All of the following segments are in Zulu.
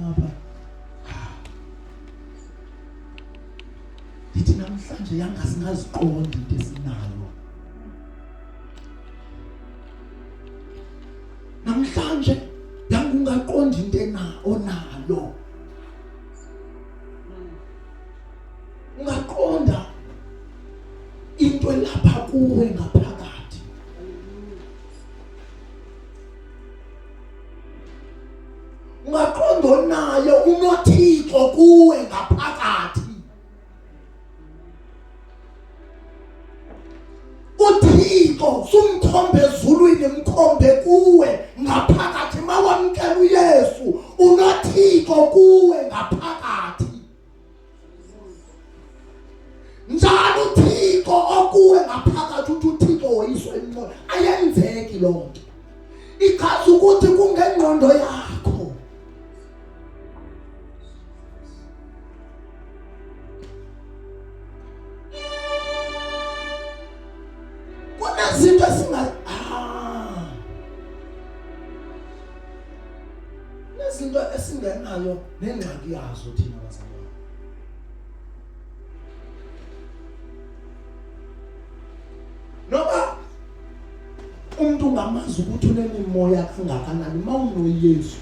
ngapha Dithi namhlanje yangasingaziqondi into esinayo. Namhlanje yangungaqondi into onalo. Ungaqonda into lapha kuwe ngaphakathi. Ungaqonda nayo unothixo kuwe ngaphakathi. uThixo sumkhombe ezulwini mkhombe kuwe ngaphakathi mawamkela uYesu unothixo kuwe ngaphakathi. Njalo uThixo okuwe ngaphakathi uThixo woyiswa emoya ayenzeki lonke. Ichaza ukuthi kungengqondo yakho. Kunezinto nezinto esingenayo nengxaki yazo thina bazalwane. Noba umuntu ngamazi ukuthi unemimoya kangakanani mawunoYesu.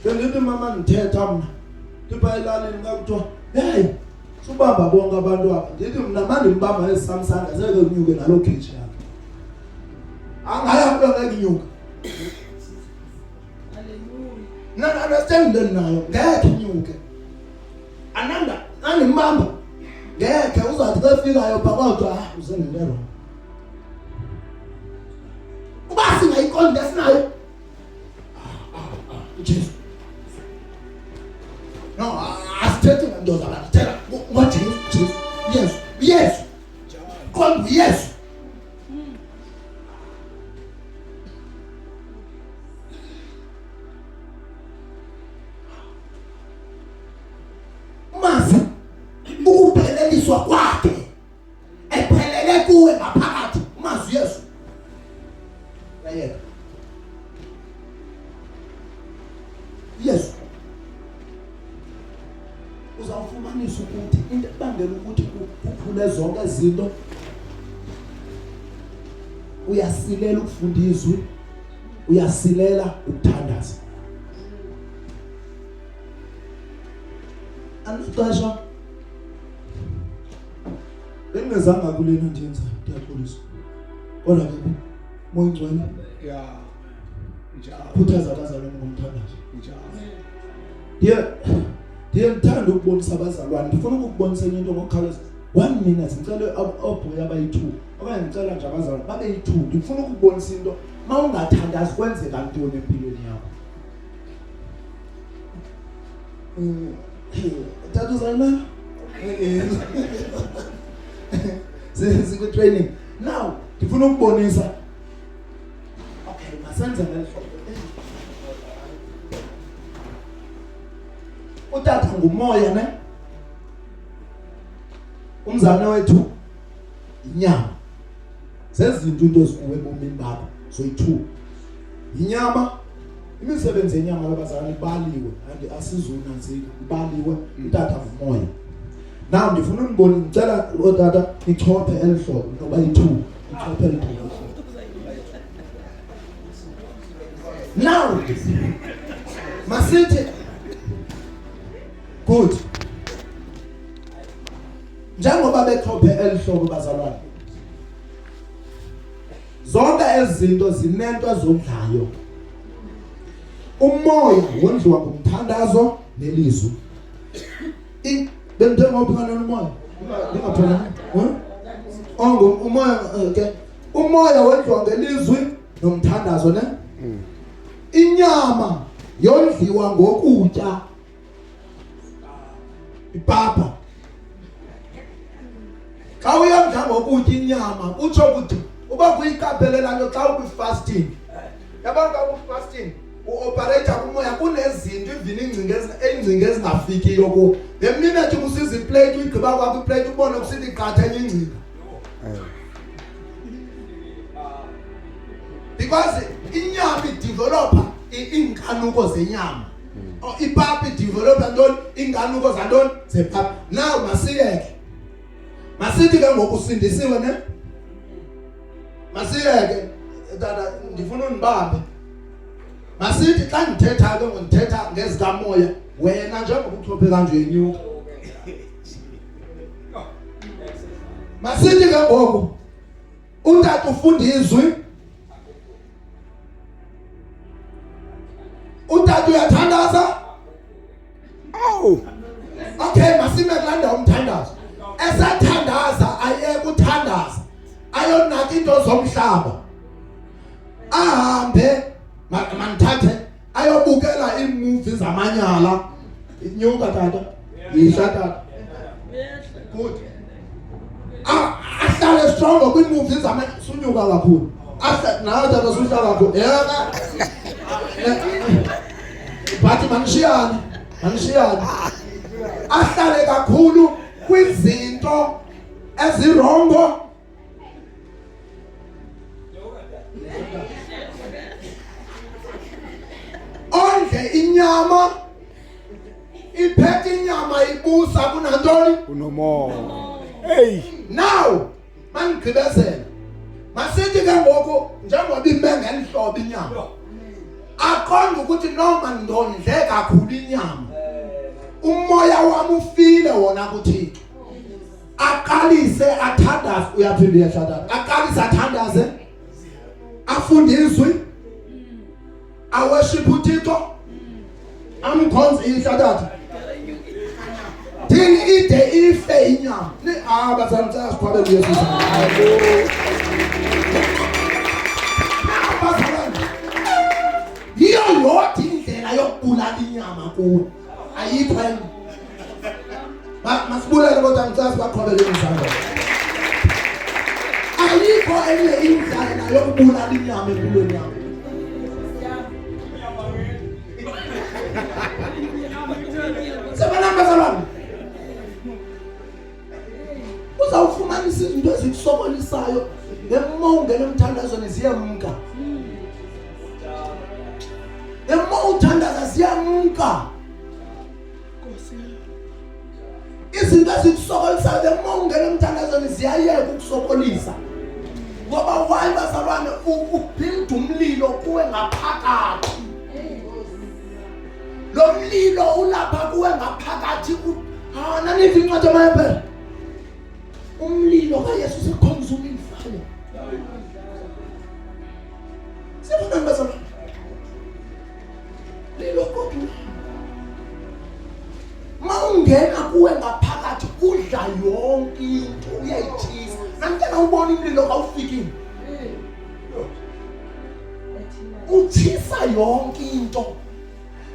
Ngithi mama ngithetha mina tiphayilalini ngakuthiwa hey subamba bonke abantu apha. Ndithi mina manje ngibamba eSamsung seke unyuke nalo kitchen yakhe. Angaya kulo nginyuka. Hallelujah. Understand nayo ngeke inyuke. Ananda animamba. Ngeke uzathi befikayo phakathi uzenelero. Ubasi ngayiqonda esinayo. Jesus. No, asithethe ndoda bathela what Jesus. Yes. Yes. God yes. Masi ukupheleleliswa kwakhe ephelele kuwe ngaphakathi mazi Yesu. Yayeka. Yesu. Uzawufumanisa ukuthi into ebangela ukuthi kuphule zonke izinto uyasilela ukufunda izwi, uyasilela ukuthandaza. Anixesha bengezanga kulena njenza ndiyaxolisa. Kodwa ke moyingcwele Yeah. Njalo. khuthaza abazalwane ngomthandazo. Njalo. Ndiye ngithanda ukubonisa abazalwane. Ndifuna ukubonisa into ngokukhawuleza. 1 minute ngicela obhoya abayi2 okanye ngicela nje abazalwane babe yi2. Ndifuna ukubonisa into mawungathandazi kwenzeka ntoni empilweni yakho. Tatu zalwana siku training now ndifuna ukubonisa okay masenze ngelo utata ngumoya ne umzane wethu inyama zezinto into ezikuwe ebomini bakho zoyi2 inyama imisebenzi yenyama labazalwane ibaliwe and asizunanzika ibaliwe utata ngumoya. Now ndifuna unibone ngicela utata ichophe elihlobo ngoba yi2 ichophe elihlobo. Now masithi good njengoba bechophe elihlobo bazalwane zonke ezinto zinento ezondlayo. Umoya wondliwa ngumthandazo nelizwi. Benjengophana nomoya lingaphana umoya okay umoya wondliwa ngelizwi nomthandazo ne. Inyama yondliwa ngokutya ipapa. Xa uyondla ngokutya inyama utsho ukuthi uba kuyikaphelela nto xa ukwi-fasting yabona xa ukwi-fasting uoperate kumoya kunezinto ingcinga ezingafikiyo ku the minute kusiza iplate uyigqiba kwakho iplate ubone kusithi iqatha enye ingcinga because inyama idevelopa iinkanuko zenyama Ipapi developa ntoni inganuko zantoni zepapi. Now masiyeke. Masithi ke ngokusindisiwe ne? Masiyeke tata ndifuna unibambe. Masithi xa ngithetha ke ngithetha ngezikamoya wena njengoba uchophe kanje yenyuka. Masithi ke ngoku utata ufunda izwi. Utata uyathandaza? Oh. Okay, masime kulanda umthandazo. Esathandaza ayeke uthandaza. Ayonaka into zomhlaba. Ahambe manithathe ayobukela imovie zamanyala. Inyuka tata. Yihla tata. Good. Ahlale strong kwimovie zamanyala sunyuka kakhulu. Nawe tata suhla kakhulu. Yeka. Bathi manishiyane. Ahlale kakhulu kwizinto ezirongo. Ondle inyama. Iphethe inyama ibusa kunantoni? Unomoya. Hey. Now, mangigqibezela. Masithi ke ngoku njengoba imenge enhlobo inyama. Aqonda ukuthi noma ndondle kakhulu inyama. Umoya wami ufile wona kuThixo. Aqalise athandaze uyaphinde uyashada. Aqalise athandaze. Afunde izwi. Aworship uThixo. Amkhonze ishadada. Thini ide ife inyama. Ni abazantsha siqhwabela uYesu. Yiyo yodwa indlela yokubulala inyama kuwe. Ayikho enye. Masibulele kodwa ngicela sibaqhubele izandla. Ayikho enye indlela yokubulala inyama empilweni yakho. Sebanamba salami. Uzawufumanisa izinto ezikusokolisayo ngemonge nemthandazweni ziyamka. Uthandaza siyamka. Izinto ezikusokolisa lemonge nemthandazweni ziyayeka ukusokolisa. Ngoba why bazalwane ubuild umlilo kuwe ngaphakathi. Lo mlilo ulapha kuwe ngaphakathi. Nanithi incwadi emaphela. Umlilo kaYesu usekhonza umfana. Sibona bazalwane. Lilo kodwa mawungena kuwe ngaphakathi udla yonke into uyayithisa. Namtshela ubona umlilo kawufikini. Uthisa yonke into.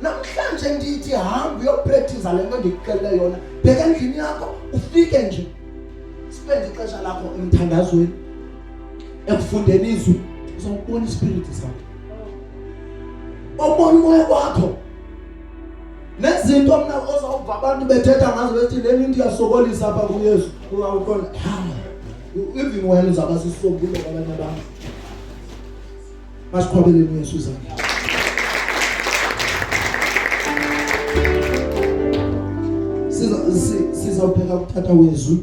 Namhlanje ndithi hamba uyopractice le nto ndikuxelele yona. Bheka endlini yakho ufike nje. Spend ixesha lakho emthandazweni. Ekufundeni izwi uzawubona ispirit sakho. Obona umoya wakho. Nezinto mina ozawuva abantu bethetha ngazo bethi le into iyasokolisa apha kuYesu. Uyawuqonda. Even wena uzaba sisobulo kwabanye abantu. Masiqhubele uYesu izandla. Sizawupheka ukuthatha wezwi.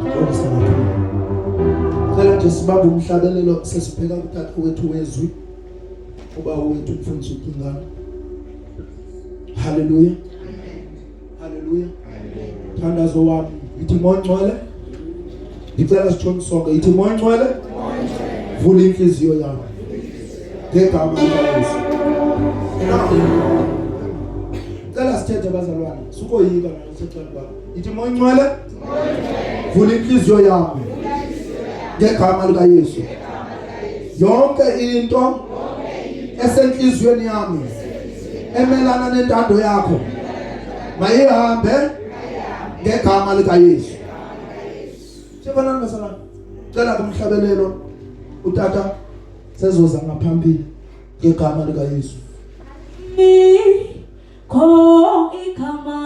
Ngolisa kakhulu. Cela nje sibambe umhlabelelo sesipheka ukuthatha wethu wezwi. Uba wethu mfundisi uCingana. Hallelujah. Hallelujah. Thandazo wami ithi moncwele. Ngicela sithoni sonke ithi moncwele. Vula inhliziyo yakho. Ngegama likaYesu. Cela sithethe bazalwane. Sukoyika ngasecela baba. Ithi moncwele. Vula inhliziyo yakho. Ngegama likaYesu. Yonke into esenhlizweni yami emelana nentando yakho mayihambe ngegama likaYesu. Sibonani basalana. Cela kumhlabelelo utata sezoza ngaphambili ngegama likaYesu. Ko igama